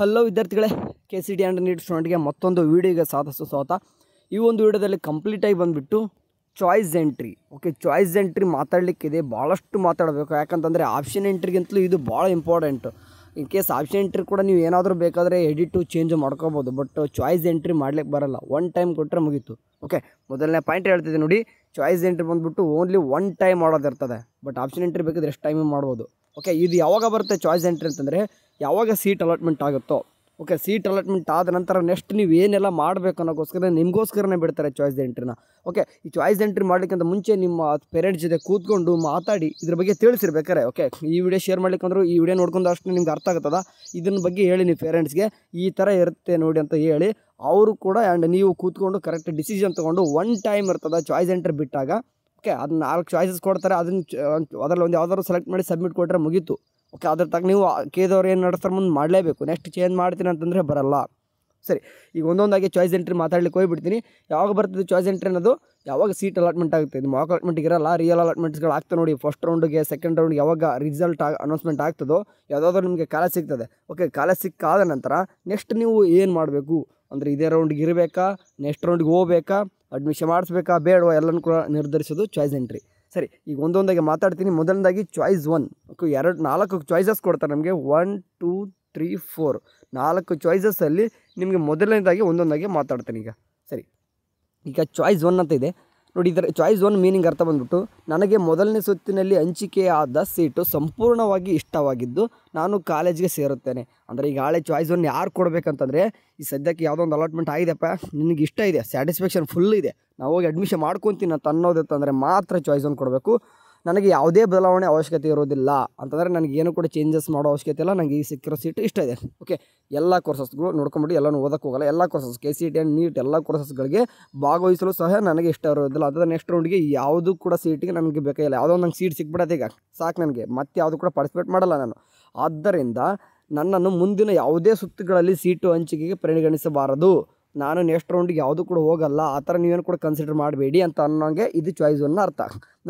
Hello ವಿದ್ಯಾರ್ಥಿಗಳೇ, KCT and neat ಸ್ಟೂಡೆಂಟ್ಗೆ ಮತ್ತೊಂದು ವೀಡಿಯೋಗೆ ಸ್ವಾಗತ. ಈ ಒಂದು ವೀಡಿಯೋದಲ್ಲಿ ಕಂಪ್ಲೀಟಾಗಿ ಬಂದುಬಿಟ್ಟು choice entry. Okay, choice entry ಮಾತಾಡಲಿಕ್ಕಿದೆ, ಭಾಳಷ್ಟು ಮಾತಾಡಬೇಕು. ಯಾಕಂತಂದರೆ ಆಪ್ಷನ್ ಎಂಟ್ರಿಗಿಂತಲೂ ಇದು ಭಾಳ important. In case option entry ಕೂಡ ನೀವು ಏನಾದರೂ ಬೇಕಾದರೆ ಎಡಿಟು ಚೇಂಜ್ ಮಾಡ್ಕೋಬೋದು, ಬಟ್ ಚಾಯ್ಸ್ ಎಂಟ್ರಿ ಮಾಡ್ಲಿಕ್ಕೆ ಬರೋಲ್ಲ. ಒನ್ ಟೈಮ್ ಕೊಟ್ಟರೆ ಮುಗೀತು. ಓಕೆ, ಮೊದಲನೇ ಪಾಯಿಂಟ್ ಹೇಳ್ತಿದ್ದೆ ನೋಡಿ, ಚಾಯ್ಸ್ ಎಂಟ್ರಿ ಬಂದುಬಿಟ್ಟು ಓನ್ಲಿ ಒನ್ ಟೈಮ್ ಮಾಡೋದಿರ್ತದೆ. ಬಟ್ ಆಪ್ಷನ್ ಎಂಟ್ರಿ ಬೇಕಿದ್ರೆ ಎಷ್ಟು ಟೈಮಿಂಗ್ ಮಾಡ್ಬೋದು. ಓಕೆ, ಇದು ಯಾವಾಗ ಬರುತ್ತೆ ಚಾಯ್ಸ್ ಎಂಟ್ರಿ ಅಂತಂದರೆ ಯಾವಾಗ ಸೀಟ್ ಅಲಾಟ್ಮೆಂಟ್ ಆಗುತ್ತೋ. ಓಕೆ, ಸೀಟ್ ಅಲಾಟ್ಮೆಂಟ್ ಆದ ನಂತರ ನೆಕ್ಸ್ಟ್ ನೀವು ಏನೆಲ್ಲ ಮಾಡಬೇಕು ಅನ್ನೋಕ್ಕೋಸ್ಕರ ನಿಮಗೋಸ್ಕರನೇ ಬಿಡ್ತಾರೆ ಚಾಯ್ಸ್ ಎಂಟ್ರಿನ. ಓಕೆ, ಈ ಚಾಯ್ಸ್ ಎಂಟ್ರಿ ಮಾಡಲಿಕ್ಕಿಂತ ಮುಂಚೆ ನಿಮ್ಮ ಪೇರೆಂಟ್ಸ್ ಜೊತೆ ಕೂತ್ಕೊಂಡು ಮಾತಾಡಿ ಇದ್ರ ಬಗ್ಗೆ ತಿಳಿಸಿರ್ಬೇಕಾರೆ. ಓಕೆ, ಈ ವಿಡಿಯೋ ಶೇರ್ ಮಾಡ್ಲಿಕ್ಕಂದ್ರೂ ಈ ವಿಡಿಯೋ ನೋಡ್ಕೊಂಡು ಅಷ್ಟು ನಿಮ್ಗೆ ಅರ್ಥ ಆಗ್ತದ. ಇದನ್ನ ಬಗ್ಗೆ ಹೇಳಿ ನೀವು ಪೇರೆಂಟ್ಸ್ಗೆ ಈ ಥರ ಇರುತ್ತೆ ನೋಡಿ ಅಂತ ಹೇಳಿ, ಅವರು ಕೂಡ ಆ್ಯಂಡ್ ನೀವು ಕೂತ್ಕೊಂಡು ಕರೆಕ್ಟ್ ಡಿಸಿಷನ್ ತೊಗೊಂಡು ಒನ್ ಟೈಮ್ ಇರ್ತದೆ ಚಾಯ್ಸ್ ಎಂಟ್ರಿ ಬಿಟ್ಟಾಗ. ಓಕೆ, ಅದನ್ನ 4 ಚಾಯ್ಸಸ್ ಕೊಡ್ತಾರೆ, ಅದರಲ್ಲಿ ಒಂದು ಯಾವ್ದಾದ್ರು ಸೆಲೆಕ್ಟ್ ಮಾಡಿ ಸಬ್ಮಿಟ್ ಕೊಟ್ಟರೆ ಮುಗೀತು. ಓಕೆ, ಅದ್ರ ತಕ್ಕ ನೀವು ಕೇದವ್ರು ಏನು ನಡೆಸ್ತಾರೆ ಮುಂದೆ ಮಾಡಲೇಬೇಕು. ನೆಕ್ಸ್ಟ್ ಚೇಂಜ್ ಮಾಡ್ತೀನಿ ಅಂತಂದರೆ ಬರಲ್ಲ. ಸರಿ, ಈಗ ಒಂದೊಂದಾಗಿ ಚಾಯ್ಸ್ ಎಂಟ್ರಿ ಮಾತಾಡ್ಲಿಕ್ಕೆ ಹೋಗ್ಬಿಡ್ತೀನಿ. ಯಾವಾಗ ಬರ್ತದೆ ಚಾಯ್ಸ್ ಎಂಟ್ರಿ ಅನ್ನೋದು? ಯಾವಾಗ ಸೀಟ್ ಅಲಾಟ್ಮೆಂಟ್ ಆಗುತ್ತೆ. ಇದು ಮಾಕ್ ಅಲಾಟ್ಮೆಂಟ್ಗೆ ಇರಲ್ಲ, ರಿಯಲ್ ಅಲಾಟ್ಮೆಂಟ್ಸ್ಗಳು ಆಗ್ತದೆ ನೋಡಿ. ಫಸ್ಟ್ ರೌಂಡ್ಗೆ ಸೆಕೆಂಡ್ ರೌಂಡ್ಗೆ ಯಾವಾಗ ರಿಸಲ್ಟ್ ಅನೌನ್ಸ್ಮೆಂಟ್ ಆಗ್ತದೋ ಯಾವುದಾದ್ರೂ ನಿಮಗೆ ಕಾಲೇಜ್ ಸಿಗ್ತದೆ. ಓಕೆ, ಕಾಲೇಜ್ ಸಿಕ್ಕಾದ ನಂತರ ನೆಕ್ಸ್ಟ್ ನೀವು ಏನು ಮಾಡಬೇಕು ಅಂದರೆ ಇದೇ ರೌಂಡ್ಗೆ ಇರಬೇಕಾ, ನೆಕ್ಸ್ಟ್ ರೌಂಡ್ಗೆ ಹೋಗ್ಬೇಕಾ, ಅಡ್ಮಿಷನ್ ಮಾಡಿಸ್ಬೇಕಾ ಬೇಡವಾ ಎಲ್ಲನೂ ಕೂಡ ನಿರ್ಧರಿಸೋದು ಚಾಯ್ಸ್ ಎಂಟ್ರಿ. ಸರಿ, ಈಗ ಒಂದೊಂದಾಗಿ ಮಾತಾಡ್ತೀನಿ. ಮೊದಲನೇದಾಗಿ ಚಾಯ್ಸ್ 1. ಓಕೆ, 4 ಚಾಯ್ಸಸ್ ಕೊಡ್ತಾರೆ ನಮಗೆ. 1 2 3 4 4 ಚಾಯ್ಸಸ್ಸಲ್ಲಿ ನಿಮಗೆ ಮೊದಲನೇದಾಗಿ ಒಂದೊಂದಾಗಿ ಮಾತಾಡ್ತೀನಿ ಈಗ. ಸರಿ, ಈಗ ಚಾಯ್ಸ್ 1 ಅಂತ ಇದೆ ನೋಡಿ. ಇದರ ಚಾಯ್ಸ್ 1 ಮೀನಿಂಗ್ ಅರ್ಥ ಬಂದ್ಬಿಟ್ಟು, ನನಗೆ ಮೊದಲನೇ ಸುತ್ತಿನಲ್ಲಿ ಹಂಚಿಕೆಯಾದ ಸೀಟು ಸಂಪೂರ್ಣವಾಗಿ ಇಷ್ಟವಾಗಿದ್ದು ನಾನು ಕಾಲೇಜ್ಗೆ ಸೇರುತ್ತೇನೆ. ಅಂದರೆ ಈಗ ಹಳೆ ಚಾಯ್ಸ್ 1 ಯಾರು ಕೊಡಬೇಕಂತಂದರೆ, ಈ ಸದ್ಯಕ್ಕೆ ಯಾವುದೋ ಒಂದು ಅಲಾಟ್ಮೆಂಟ್ ಆಗಿದೆಪ್ಪ, ನಿನಗೆ ಇಷ್ಟ ಇದೆ, ಸ್ಯಾಟಿಸ್ಫ್ಯಾಕ್ಷನ್ ಫುಲ್ ಇದೆ, ನಾವು ಹೋಗಿ ಅಡ್ಮಿಷನ್ ಮಾಡ್ಕೊತೀನಿ ಅಂತ ಅನ್ನೋದಿತ್ತಂದರೆ ಮಾತ್ರ ಚಾಯ್ಸ್ 1 ಕೊಡಬೇಕು. ನನಗೆ ಯಾವುದೇ ಬದಲಾವಣೆ ಅವಶ್ಯಕತೆ ಇರೋದಿಲ್ಲ ಅಂತಂದರೆ ನನಗೇನು ಕೂಡ ಚೇಂಜಸ್ ಮಾಡೋ ಅವಶ್ಯಕತೆ ಇಲ್ಲ, ನನಗೆ ಈ ಸಿಕ್ಕಿರೋ ಸೀಟು ಇಷ್ಟ ಇದೆ. ಓಕೆ, ಎಲ್ಲ ಕೋರ್ಸಸ್ಗಳು ನೋಡ್ಕೊಂಬಿಟ್ಟು ಎಲ್ಲನೂ ಓದಕ್ಕೆ ಹೋಗಲ್ಲ. ಎಲ್ಲ ಕೋರ್ಸಸ್ KCT ಆ್ಯಂಡ್ ನೀಟ್ ಎಲ್ಲ ಕೋರ್ಸಸ್ಗಳಿಗೆ ಭಾಗವಹಿಸಲು ಸಹ ನನಗೆ ಇಷ್ಟ ಇರೋದಿಲ್ಲ. ಅದರ ನೆಕ್ಸ್ಟ್ ರೌಂಡ್ಗೆ ಯಾವುದೂ ಕೂಡ ಸೀಟಿಗೆ ನನಗೆ ಬೇಕಾಗಿಲ್ಲ. ಯಾವುದೋ ನಂಗೆ ಸೀಟ್ ಸಿಕ್ಬಿಡತ್ತೆ ಈಗ ಸಾಕು ನನಗೆ, ಮತ್ತೆ ಯಾವುದು ಕೂಡ ಪಾರ್ಟಿಸಿಪೇಟ್ ಮಾಡಲ್ಲ ನಾನು. ಆದ್ದರಿಂದ ನನ್ನನ್ನು ಮುಂದಿನ ಯಾವುದೇ ಸುತ್ತುಗಳಲ್ಲಿ ಸೀಟು ಹಂಚಿಕೆಗೆ ಪರಿಗಣಿಸಬಾರದು. ನಾನು ನೆಕ್ಸ್ಟ್ ರೌಂಡಿಗೆ ಯಾವುದೂ ಕೂಡ ಹೋಗಲ್ಲ, ಆ ಥರ ನೀವೇನು ಕೂಡ ಕನ್ಸಿಡರ್ ಮಾಡಬೇಡಿ ಅಂತ ಅನ್ನೋಂಗೆ ಇದು ಚಾಯ್ಸ್ 1 ಅರ್ಥ.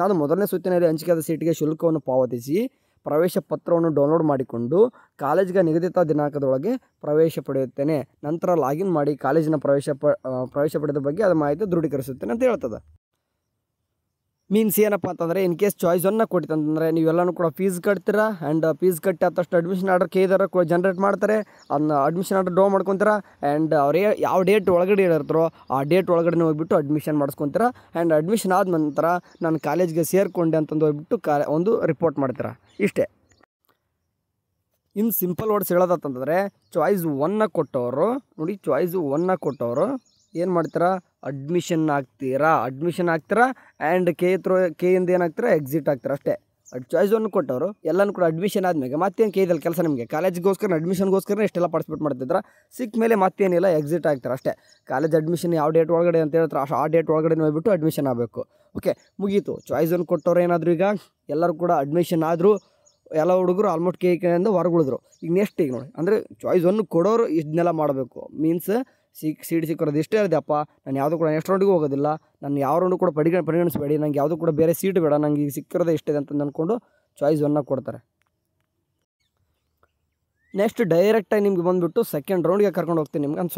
ನಾನು ಮೊದಲನೇ ಸುತ್ತಿನಲ್ಲಿ ಹಂಚಿಕೆಯಾದ ಸೀಟಿಗೆ ಶುಲ್ಕವನ್ನು ಪಾವತಿಸಿ ಪ್ರವೇಶ ಪತ್ರವನ್ನು ಡೌನ್ಲೋಡ್ ಮಾಡಿಕೊಂಡು ಕಾಲೇಜಿಗೆ ನಿಗದಿತ ದಿನಾಂಕದೊಳಗೆ ಪ್ರವೇಶ ಪಡೆಯುತ್ತೇನೆ. ನಂತರ ಲಾಗಿನ್ ಮಾಡಿ ಕಾಲೇಜಿನ ಪ್ರವೇಶ ಪಡೆದ ಬಗ್ಗೆ ಅದರ ಮಾಹಿತಿ ದೃಢೀಕರಿಸುತ್ತೇನೆ ಅಂತ ಹೇಳ್ತದೆ. ಮೀನ್ಸ್ ಏನಪ್ಪ ಅಂತಂದರೆ, ಇನ್ ಕೇಸ್ ಚಾಯ್ಸ್ 1 ಕೊಟ್ಟಿತ್ತಂತಂದರೆ ನೀವೆಲ್ಲನೂ ಕೂಡ ಫೀಸ್ ಕಟ್ತೀರಾ. ಆ್ಯಂಡ್ ಫೀಸ್ ಕಟ್ಟಿ ಆದಷ್ಟು ಅಡ್ಮಿಷನ್ ಆರ್ಡರ್ ಕೇದಾರ ಜನ್ರೇಟ್ ಮಾಡ್ತಾರೆ. ಅದನ್ನ ಅಡ್ಮಿಷನ್ ಆರ್ಡರ್ ಡೌನ್ ಮಾಡ್ಕೊತೀರಾ. ಆ್ಯಂಡ್ ಅವರೇ ಯಾವ ಡೇಟ್ ಒಳಗಡೆ ಇರ್ತಾರೋ ಆ ಡೇಟ್ ಒಳಗಡೆ ಹೋಗ್ಬಿಟ್ಟು ಅಡ್ಮಿಷನ್ ಮಾಡಿಸ್ಕೊತೀರಾ. ಆ್ಯಂಡ್ ಅಡ್ಮಿಷನ್ ಆದ ನಂತರ ನಾನು ಕಾಲೇಜ್ಗೆ ಸೇರಿಕೊಂಡೆ ಅಂತಂದು ಹೋಗ್ಬಿಟ್ಟು ಒಂದು ರಿಪೋರ್ಟ್ ಮಾಡ್ತೀರಾ. ಇಷ್ಟೇ. ಇನ್ನು ಸಿಂಪಲ್ ವರ್ಡ್ಸ್ ಹೇಳೋದಂತಂದರೆ, ಚಾಯ್ಸ್ 1 ಕೊಟ್ಟವರು ನೋಡಿ, ಚಾಯ್ಸ್ 1 ಕೊಟ್ಟವರು ಏನು ಮಾಡ್ತೀರಾ, ಅಡ್ಮಿಷನ್ ಆಗ್ತೀರಾ ಆ್ಯಂಡ್ ಕೆಯಿಂದ ಏನಾಗ್ತೀರಾ, ಎಕ್ಸಿಟ್ ಆಗ್ತೀರಾ ಅಷ್ಟೇ. ಚಾಯ್ಸ್ 1 ಕೊಟ್ಟವರು ಎಲ್ಲನೂ ಕೂಡ ಅಡ್ಮಿಷನ್ ಆದಮೇಲೆ ಮತ್ತೇನು ಕೇದಲ್ಲಿ ಕೆಲಸ ನಿಮಗೆ, ಕಾಲೇಜಿಗೋಸ್ಕರ ಅಡ್ಮಿಷನ್ಗೋಸ್ಕರ ಇಷ್ಟೆಲ್ಲ ಪಾರ್ಟಿಸಿಪೇಟ್ ಮಾಡ್ತಿದ್ರ. ಸಿಕ್ಕ ಮೇಲೆ ಮತ್ತೇನಿಲ್ಲ, ಎಕ್ಸಿಟ್ ಆಗ್ತಾರೆ ಅಷ್ಟೇ. ಕಾಲೇಜ್ ಅಡ್ಮಿಷನ್ ಯಾವ ಡೇಟ್ ಒಳಗಡೆ ಅಂತ ಹೇಳ್ತಾರೆ ಆ ಡೇಟ್ ಒಳಗಡೆ ಹೋಗ್ಬಿಟ್ಟು ಅಡ್ಮಿಷನ್ ಆಗಬೇಕು. ಓಕೆ, ಮುಗೀತು. ಚಾಯ್ಸ್ 1 ಕೊಟ್ಟವ್ರು ಏನಾದರೂ ಈಗ ಎಲ್ಲರೂ ಕೂಡ ಅಡ್ಮಿಷನ್ ಆದರೂ ಎಲ್ಲ ಹುಡುಗರು ಆಲ್ಮೋಸ್ಟ್ ಕೆಯಿಂದ ಹೊರಗುಳಿದ್ರು. ಈಗ ನೆಕ್ಸ್ಟ್ ಈಗ ನೋಡಿ, ಅಂದರೆ ಚಾಯ್ಸ್ 1 ಕೊಡೋರು ಇದನ್ನೆಲ್ಲ ಮಾಡಬೇಕು. ಮೀನ್ಸ್ ಸೀಟ್ ಸಿಕ್ಕಿರೋದು ಇಷ್ಟೇ ಇರೋದಪ್ಪ, ನಾನು ಯಾವುದೂ ಕೂಡ ನೆಕ್ಸ್ಟ್ ರೌಂಡಿಗೆ ಹೋಗೋದಿಲ್ಲ, ನಾನು ಯಾವ ರೌಂಡು ಕೂಡ ಪರಿಗಣಿಸಬೇಡಿ, ನಂಗೆ ಯಾವುದೂ ಕೂಡ ಬೇರೆ ಸೀಟ್ ಬೇಡ, ನನಗೆ ಈಗ ಸಿಕ್ಕಿರೋದೇ ಇಷ್ಟಿದೆ ಅಂತ ಅಂದ್ಕೊಂಡು ಚಾಯ್ಸ್ 1 ಕೊಡ್ತಾರೆ. ನೆಕ್ಸ್ಟ್ ಡೈರೆಕ್ಟಾಗಿ ನಿಮ್ಗೆ ಬಂದುಬಿಟ್ಟು ಸೆಕೆಂಡ್ ರೌಂಡ್ಗೆ ಕರ್ಕೊಂಡು ಹೋಗ್ತೀನಿ ನಿಮ್ಗೆ,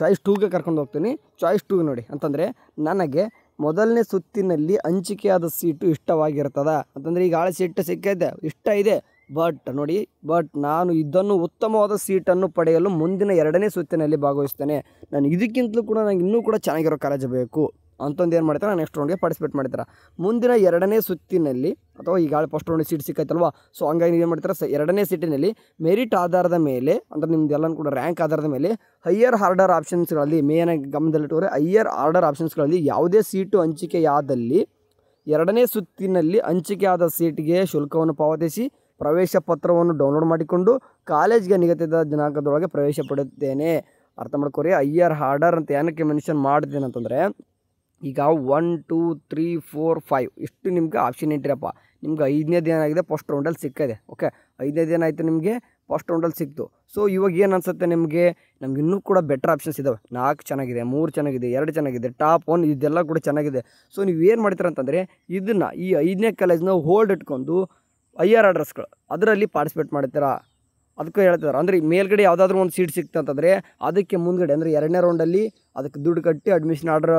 ಚಾಯ್ಸ್ 2ಗೆ ಕರ್ಕೊಂಡು ಹೋಗ್ತೀನಿ. ಚಾಯ್ಸ್ 2 ನೋಡಿ ಅಂತಂದರೆ, ನನಗೆ ಮೊದಲನೇ ಸುತ್ತಿನಲ್ಲಿ ಹಂಚಿಕೆಯಾದ ಸೀಟು ಇಷ್ಟವಾಗಿರ್ತದ ಅಂತಂದರೆ, ಈಗ ಹಳೆ ಸೀಟ್ ಸಿಕ್ಕಿದೆ, ಇಷ್ಟ ಇದೆ, ಬಟ್ ನಾನು ಇದನ್ನು ಉತ್ತಮವಾದ ಸೀಟನ್ನು ಪಡೆಯಲು ಮುಂದಿನ 2ನೇ ಸುತ್ತಿನಲ್ಲಿ ಭಾಗವಹಿಸ್ತೇನೆ. ನಾನು ಇದಕ್ಕಿಂತಲೂ ಕೂಡ ನನಗೆ ಇನ್ನೂ ಕೂಡ ಚೆನ್ನಾಗಿರೋ ಕಾಲೇಜ್ ಬೇಕು ಅಂತಂದು ಏನು ಮಾಡ್ತಾರೆ, ನೆಕ್ಸ್ಟ್ ರೌಂಡ್ಗೆ ಪಾರ್ಟಿಸಿಪೇಟ್ ಮಾಡ್ತಾರೆ. ಮುಂದಿನ 2ನೇ ಸುತ್ತಿನಲ್ಲಿ ಅಥವಾ ಈಗ ಫಸ್ಟ್ ರೌಂಡ್ ಸೀಟ್ ಸಿಕ್ಕೈತಲ್ವಾ, ಸೊ ಹಂಗಾಗಿ ನೀವು ಏನು ಮಾಡ್ತಾರೆ, 2ನೇ ಸೀಟಿನಲ್ಲಿ ಮೆರಿಟ್ ಆಧಾರದ ಮೇಲೆ ಅಂದರೆ ನಿಮ್ದು ಎಲ್ಲನೂ ಕೂಡ ರ್ಯಾಂಕ್ ಆಧಾರದ ಮೇಲೆ ಹೈಯರ್ ಆರ್ಡರ್ ಆಪ್ಷನ್ಸ್ಗಳಲ್ಲಿ ಮೇನಾಗಿ ಗಮನದಲ್ಲಿಟ್ಟರೆ ಹೈಯರ್ ಆರ್ಡರ್ ಆಪ್ಷನ್ಸ್ಗಳಲ್ಲಿ ಯಾವುದೇ ಸೀಟು ಹಂಚಿಕೆಯಾದಲ್ಲಿ 2ನೇ ಸುತ್ತಿನಲ್ಲಿ ಹಂಚಿಕೆಯಾದ ಸೀಟಿಗೆ ಶುಲ್ಕವನ್ನು ಪಾವತಿಸಿ ಪ್ರವೇಶ ಪತ್ರವನ್ನು ಡೌನ್ಲೋಡ್ ಮಾಡಿಕೊಂಡು ಕಾಲೇಜ್ಗೆ ನಿಗದಿತ ದಿನಾಂಕದೊಳಗೆ ಪ್ರವೇಶ ಪಡೆಯುತ್ತೇನೆ. ಅರ್ಥ ಮಾಡ್ಕೊರಿ. ಹೈಯರ್ ಆರ್ಡರ್ ಅಂತ ಏನಕ್ಕೆ ಮೆನ್ಷನ್ ಮಾಡ್ತೀನಿ ಅಂತಂದರೆ, ಈಗ 1 2 3 4 5 ಇಷ್ಟು ನಿಮ್ಗೆ ಆಪ್ಷನ್ ಎಂಟ್ರಿಯಪ್ಪ. ನಿಮ್ಗೆ 5ನೇದು ಏನಾಗಿದೆ, ಫಸ್ಟ್ ರೌಂಡಲ್ಲಿ ಸಿಕ್ಕಿದೆ. ಓಕೆ, 5ನೇದು ಏನಾಯಿತು ನಿಮಗೆ, ಫಸ್ಟ್ ರೌಂಡಲ್ಲಿ ಸಿಕ್ತು. ಸೊ ಇವಾಗ ಏನು ಅನಿಸುತ್ತೆ ನಿಮಗೆ, ನಮ್ಗೆ ಇನ್ನೂ ಕೂಡ ಬೆಟರ್ ಆಪ್ಷನ್ಸ್ ಇದ್ದಾವೆ. 4 ಚೆನ್ನಾಗಿದೆ, 3 ಚೆನ್ನಾಗಿದೆ, 2 ಚೆನ್ನಾಗಿದೆ, ಟಾಪ್ 1 ಇದೆಲ್ಲ ಕೂಡ ಚೆನ್ನಾಗಿದೆ. ಸೊ ನೀವು ಏನು ಮಾಡ್ತೀರ ಅಂತಂದರೆ, ಇದನ್ನು ಈ 5ನೇ ಕಾಲೇಜ್ನ ಹೋಲ್ಡ್ ಇಟ್ಕೊಂಡು ಹೈಯರ್ ಆರ್ಡರ್ಸ್ಗಳು ಅದರಲ್ಲಿ ಪಾರ್ಟಿಸಿಪೇಟ್ ಮಾಡ್ತೀರಾ. ಅದಕ್ಕೆ ಹೇಳ್ತಿದ್ದಾರೆ. ಅಂದರೆ ಮೇಲ್ಗಡೆ ಯಾವುದಾದ್ರೂ ಒಂದು ಸೀಟ್ ಸಿಕ್ತಂತಂದರೆ ಅದಕ್ಕೆ ಮುಂದ್ಗಡೆ ಅಂದರೆ 2ನೇ ರೌಂಡಲ್ಲಿ ಅದಕ್ಕೆ ದುಡ್ಡು ಕಟ್ಟಿ ಅಡ್ಮಿಷನ್ ಆರ್ಡ್ರ್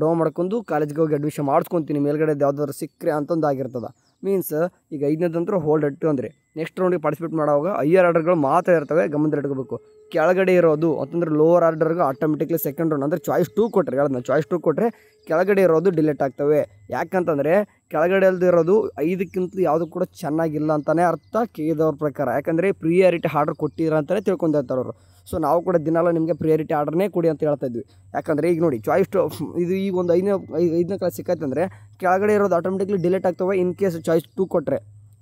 ಡೌ ಮಾಡ್ಕೊಂಡು ಕಾಲೇಜ್ಗೆ ಹೋಗಿ ಅಡ್ಮಿಷನ್ ಮಾಡಿಸ್ಕೊತೀನಿ ಮೇಲ್ಗಡೆ ಯಾವುದಾದ್ರು ಸಿಕ್ಕರೆ ಅಂತಂದು ಆಗಿರ್ತದೆ. ಮೀನ್ಸ್ ಈಗ 5ನೇದಂತರೂ ಹೋಲ್ಡ್ ಇಟ್ಟು ಅಂದರೆ ನೆಕ್ಸ್ಟ್ ರೌಂಡಿಗೆ ಪಾರ್ಟಿಸಿಪೇಟ್ ಮಾಡುವಾಗ ಹೈಯರ್ ಆರ್ಡರ್ಗಳು ಮಾತ್ರ ಇರ್ತವೆ, ಗಮನದಲ್ಲಿ ಇಟ್ಕೋಬೇಕು. ಕೆಳಗಡೆ ಇರೋದು ಅಂತಂದ್ರೆ ಲೋವರ್ ಆರ್ಡರ್ಗೆ ಆಟೋಮೆಟಿಕ್ಲಿ ಸೆಕೆಂಡ್ ರೌಂಡ್ ಅಂದರೆ ಚಾಯ್ಸ್ 2 ಕೊಟ್ಟರೆ ಹೇಳೋದನ್ನ ಚಾಯ್ಸ್ 2 ಕೊಟ್ಟರೆ ಕೆಳಗಡೆ ಇರೋದು ಡಿಲೀಟ್ ಆಗ್ತವೆ. ಯಾಕಂತಂದರೆ ಕೆಳಗಡೆ ಇರೋದು 5ಕ್ಕಿಂತ ಯಾವುದು ಕೂಡ ಚೆನ್ನಾಗಿಲ್ಲ ಅಂತಲೇ ಅರ್ಥ ಕೇಳಿದವ್ರ ಪ್ರಕಾರ. ಯಾಕಂದರೆ ಪ್ರಿಯಾರಿಟಿ ಆರ್ಡರ್ ಕೊಟ್ಟಿರ ಅಂತಲೇ ತಿಳ್ಕೊಂಡಿರ್ತಾರೆ ಅವರು. ಸೊ ನಾವು ಕೂಡ ದಿನಾಲ ನಿಮಗೆ ಪ್ರಿಯಾರಿಟಿ ಆರ್ಡರ್ನೇ ಕೊಡಿ ಅಂತ ಹೇಳ್ತಾ ಇದ್ವಿ. ಯಾಕಂದರೆ ಈಗ ನೋಡಿ ಚಾಯ್ಸ್ 2 ಇದು ಈಗ ಒಂದು 5ನೇ ಕ್ಲಾಸ್ ಸಿಕ್ಕೈತಂದರೆ ಕೆಳಗಡೆ ಇರೋದು ಆಟೋಮೆಟಿಕ್ಲಿ ಡಿಲೀಟ್ ಆಗ್ತವೆ ಇನ್ ಕೇಸ್ ಚಾಯ್ಸ್ 2 ಕೊಟ್ಟರೆ.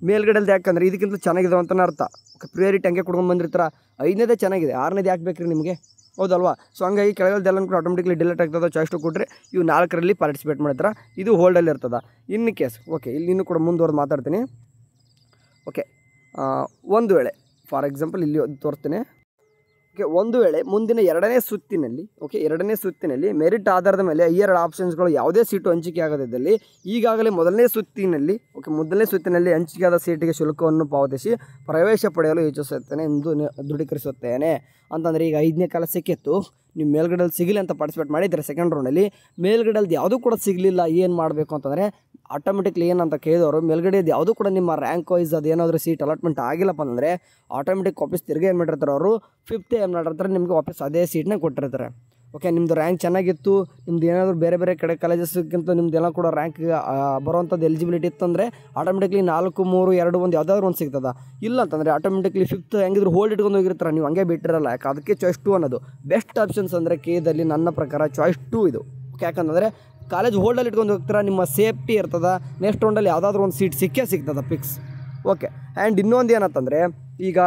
ಮೇಲ್ಗಡೆಲ್ದು ಯಾಕಂದರೆ ಇದಕ್ಕಿಂತ ಚೆನ್ನಾಗಿದೆ ಅಂತಲೇ ಅರ್ಥ. ಪ್ರಿಯಾರಿಟಿ ಹಂಗೆ ಕೊಡ್ಕೊಂಡು ಬಂದಿರ್ತಾರೆ. 5ನೇದೇ ಚೆನ್ನಾಗಿದೆ, 6ನೇದು ಯಾಕೆ ಬೇಕ್ರಿ ನಿಮಗೆ, ಹೌದಲ್ವಾ? ಸೊ ಹಂಗಾಗಿ ಕೆಳಗಡೆಲ್ಲ ಕೂಡ ಆಟೋಮೆಟಿಕ್ಲಿ ಡಿಲೀಟ್ ಆಗ್ತದೆ. ಚಾಯ್ಸ್ 2 ಕೊಟ್ಟರೆ ಇವು 4ರಲ್ಲಿ ಪಾರ್ಟಿಸಿಪೇಟ್ ಮಾಡ್ತಾರೆ, ಇದು ಹೋಲ್ಡಲ್ಲಿ ಇರ್ತದೆ. ಇನ್ ಕೇಸ್ ಓಕೆ ಇಲ್ಲಿ ಇನ್ನೂ ಕೂಡ ಮುಂದುವರೆದು ಮಾತಾಡ್ತೀನಿ. ಓಕೆ ಒಂದು ವೇಳೆ ಫಾರ್ ಎಕ್ಸಾಂಪಲ್ ಇಲ್ಲಿ ತೋರಿಸ್ತೀನಿ. ಓಕೆ ಒಂದು ವೇಳೆ ಮುಂದಿನ 2ನೇ ಸುತ್ತಿನಲ್ಲಿ ಮೆರಿಟ್ ಆಧಾರದ ಮೇಲೆ 2 ಆಪ್ಷನ್ಸ್ಗಳು ಯಾವುದೇ ಸೀಟು ಹಂಚಿಕೆ ಆಗದಿದ್ದಲ್ಲಿ ಈಗಾಗಲೇ ಮೊದಲನೇ ಸುತ್ತಿನಲ್ಲಿ ಹಂಚಿಕೆಯಾದ ಸೀಟಿಗೆ ಶುಲ್ಕವನ್ನು ಪಾವತಿಸಿ ಪ್ರವೇಶ ಪಡೆಯಲು ಯೋಚಿಸುತ್ತೇನೆ ಎಂದು ದೃಢೀಕರಿಸುತ್ತೇನೆ ಅಂತಂದರೆ ಈಗ 5ನೇ ಕಾಲ ಸಿಕ್ಕಿತ್ತು, ನೀವು ಮೇಲ್ಗಡೆಯಲ್ಲಿ ಸಿಗಲಿ ಅಂತ ಪಾರ್ಟಿಸಿಪೇಟ್ ಮಾಡಿದರೆ ಸೆಕೆಂಡ್ ರೌಂಡಲ್ಲಿ ಮೇಲ್ಗಡೆಯಲ್ಲಿ ಯಾವುದೂ ಕೂಡ ಸಿಗಲಿಲ್ಲ, ಏನು ಮಾಡಬೇಕು ಅಂತಂದರೆ ಆಟೋಮೆಟಿಕ್ಲಿ ಏನಂತ ಕೇಳಿದವರು ಮೇಲ್ಗಡೆದು ಯಾವುದೂ ಕೂಡ ನಿಮ್ಮ ರ್ಯಾಂಕ್ ವೈಸ್ ಅದೇನಾದರೂ ಸೀಟ್ ಅಲಾಟ್ಮೆಂಟ್ ಆಗಿಲ್ಲಪ್ಪ ಅಂದರೆ ಆಟೋಮೆಟಿಕ್ ವಾಪಸ್ ತಿರುಗಿ ಏನು ಮಾಡಿರ್ತಾರೆ ಅವರು 5th ಏನು ಮಾಡಿರ್ತಾರೆ ನಿಮಗೆ ವಾಪಸ್ ಅದೇ ಸೀಟ್ನೇ ಕೊಟ್ಟಿರ್ತಾರೆ. ಓಕೆ ನಿಮ್ಮದು ರ್ಯಾಂಕ್ ಚೆನ್ನಾಗಿತ್ತು, ನಿಮ್ದು ಏನಾದರೂ ಬೇರೆ ಬೇರೆ ಕಾಲೇಜಸ್ಗಿಂತ ನಿಮ್ದೆಲ್ಲ ಕೂಡ ರ್ಯಾಂಕ್ ಬರೋವಂಥದ್ದು ಎಲಿಜಿಬಿಲಿಟಿ ಇತ್ತಂದರೆ ಆಟೋಮೆಟಿಕ್ಲಿ 4, 3, 2, 1 ಯಾವುದಾದ್ರು ಒಂದು ಸಿಗ್ತದೆ. ಇಲ್ಲ ಅಂತಂದರೆ ಆಟೋಮೆಟಿಕ್ಲಿ 5th ಹೆಂಗಿದ್ರು ಹೋಲ್ಡ್ ಇಟ್ಕೊಂಡು ಹೋಗಿರ್ತಾರೆ, ನೀವು ಹಂಗೆ ಬಿಟ್ಟಿರಲ್ಲ. ಯಾಕೆ ಅದಕ್ಕೆ ಚಾಯ್ಸ್ 2 ಅನ್ನೋದು ಬೆಸ್ಟ್ ಆಪ್ಷನ್ಸ್ ಅಂದರೆ ಕೇದಲ್ಲಿ ನನ್ನ ಪ್ರಕಾರ ಚಾಯ್ಸ್ 2 ಇದು. ಓಕೆ ಯಾಕಂತಂದರೆ ಕಾಲೇಜ್ ಹೋಲ್ಡಲ್ಲಿ ಇಟ್ಕೊಂಡು ಹೋಗ್ತಾರೆ, ನಿಮ್ಮ ಸೇಫ್ಟಿ ಇರ್ತದೆ. ನೆಕ್ಸ್ಟ್ ರೌಂಡಲ್ಲಿ ಯಾವುದಾದ್ರೂ ಒಂದು ಸೀಟ್ ಸಿಗ್ತದೆ ಫಿಕ್ಸ್. ಓಕೆ ಆ್ಯಂಡ್ ಇನ್ನೊಂದು ಏನಂತಂದರೆ ಈಗ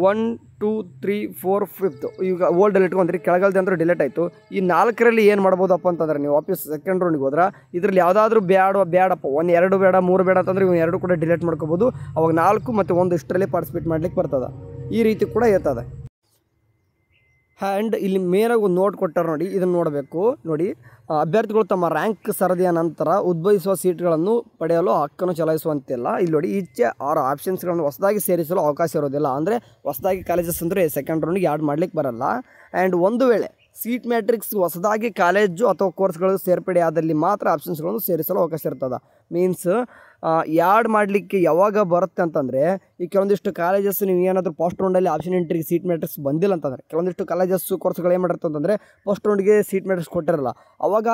1, 2, 3, 4, 5th ಈಗ ಹೋಲ್ಡಲ್ಲಿ ಇಟ್ಕೊಂಡ್ರಿ, ಕೆಳಗಲ್ದು ಅಂದ್ರೆ ಡಿಲೀಟ್ ಆಯಿತು. ಈ 4ರಲ್ಲಿ ಏನು ಮಾಡ್ಬೋದಪ್ಪ ಅಂತಂದರೆ ನೀವು ವಾಪಸ್ ಸೆಕೆಂಡ್ ರೌಂಡಿಗೆ ಹೋದ್ರೆ ಇದರಲ್ಲಿ ಯಾವುದಾದ್ರೂ ಬೇಡಪ್ಪ 1, 2 ಬೇಡ 3 ಬೇಡ ಅಂತಂದರೆ ಇವು 2 ಕೂಡ ಡಿಲೀಟ್ ಮಾಡ್ಕೋಬೋದು. ಅವಾಗ 4 ಮತ್ತು 1 ಇಷ್ಟರಲ್ಲಿ ಪಾರ್ಟಿಸಿಪೇಟ್ ಮಾಡ್ಲಿಕ್ಕೆ ಬರ್ತದೆ. ಈ ರೀತಿ ಕೂಡ ಇರ್ತದೆ. ಆ್ಯಂಡ್ ಇಲ್ಲಿ ಮೇನಾಗಿ ಒಂದು ನೋಟ್ ಕೊಟ್ಟಾರೆ ನೋಡಿ, ಇದನ್ನು ನೋಡಬೇಕು. ನೋಡಿ ಅಭ್ಯರ್ಥಿಗಳು ತಮ್ಮ ರ್ಯಾಂಕ್ ಸರದಿಯ ನಂತರ ಉದ್ಭವಿಸುವ ಸೀಟ್ಗಳನ್ನು ಪಡೆಯಲು ಹಕ್ಕನ್ನು ಚಲಾಯಿಸುವಂತಿಲ್ಲ. ಇಲ್ಲಿ ನೋಡಿ ಈಚೆ 6 ಆಪ್ಷನ್ಸ್ಗಳನ್ನು ಹೊಸದಾಗಿ ಸೇರಿಸಲು ಅವಕಾಶ ಇರೋದಿಲ್ಲ. ಅಂದರೆ ಹೊಸದಾಗಿ ಕಾಲೇಜಸ್ ಅಂದರೆ ಸೆಕೆಂಡ್ ರೌಂಡಿಗೆ ಆ್ಯಡ್ ಮಾಡಲಿಕ್ಕೆ ಬರಲ್ಲ. ಆ್ಯಂಡ್ ಒಂದು ವೇಳೆ ಸೀಟ್ ಮ್ಯಾಟ್ರಿಕ್ಸ್ ಹೊಸದಾಗಿ ಕಾಲೇಜು ಅಥವಾ ಕೋರ್ಸ್ಗಳು ಸೇರ್ಪಡೆ ಆದಲ್ಲಿ ಮಾತ್ರ ಆಪ್ಷನ್ಸ್ಗಳನ್ನು ಸೇರಿಸಲು ಅವಕಾಶ ಇರ್ತದೆ. ಮೀನ್ಸ್ ಯಾಡ್ ಮಾಡಲಿಕ್ಕೆ ಯಾವಾಗ ಬರುತ್ತೆ ಅಂತಂದರೆ ಈ ಕೆಲವೊಂದಿಷ್ಟು ಕಾಲೇಜಸ್ ನೀವು ಏನಾದರೂ ಫಸ್ಟ್ ರೌಂಡಲ್ಲಿ ಆಪ್ಷನ್ ಎಂಟ್ರಿಗೆ ಸೀಟ್ ಮ್ಯಾಟ್ರಿಕ್ಸ್ ಬಂದಿಲ್ಲ ಅಂತಂದರೆ ಕೆಲವೊಂದಿಷ್ಟು ಕಾಲೇಜಸ್ಸು ಕೋರ್ಸ್ಗಳು ಏನು ಮಾಡಿರ್ತದೆ ಅಂತಂದರೆ ಫಸ್ಟ್ ರೌಂಡ್ಗೆ ಸೀಟ್ ಮ್ಯಾಟ್ರಿಕ್ಸ್ ಕೊಟ್ಟಿರಲ್ಲ. ಅವಾಗ